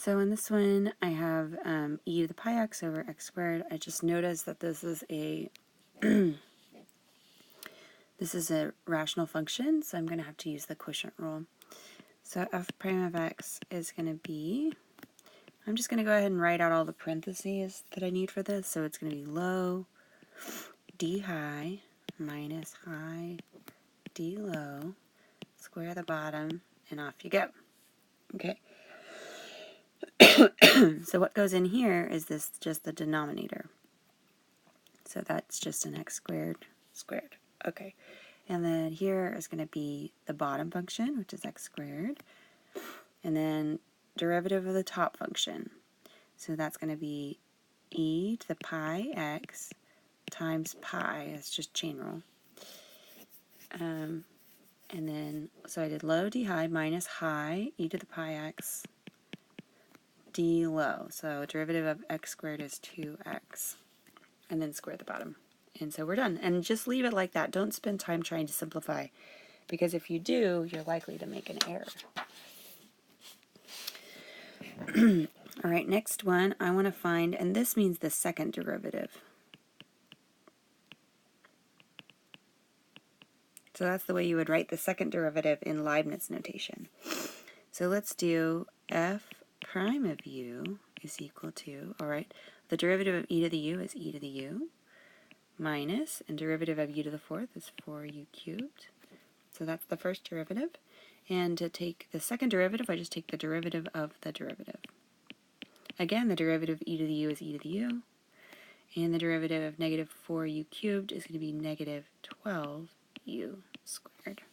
So in this one, I have e to the pi x over x squared. I just noticed that this is a this is a rational function, so I'm going to have to use the quotient rule. So f prime of x is going to be, I'm just going to go ahead and write out all the parentheses that I need for this. So it's going to be low d high minus high d low, square the bottom, and off you go. Okay. So what goes in here is this just the denominator. So that's just an x squared squared. Okay. And then here is going to be the bottom function, which is x squared. And then derivative of the top function. So that's going to be e to the pi x times pi. It's just chain rule. And then, so I did low d high minus high e to the pi x d low. So derivative of x squared is 2x. And then square the bottom. And so we're done. And just leave it like that. Don't spend time trying to simplify, because if you do, you're likely to make an error. All right, next one, I want to find, and this means the second derivative. So that's the way you would write the second derivative in Leibniz notation. So let's do f prime of u is equal to, all right, the derivative of e to the u is e to the u, minus, and derivative of u to the fourth is 4u cubed. So that's the first derivative. And to take the second derivative, I just take the derivative of the derivative. Again, the derivative of e to the u is e to the u. And the derivative of negative 4u cubed is going to be negative 12u squared.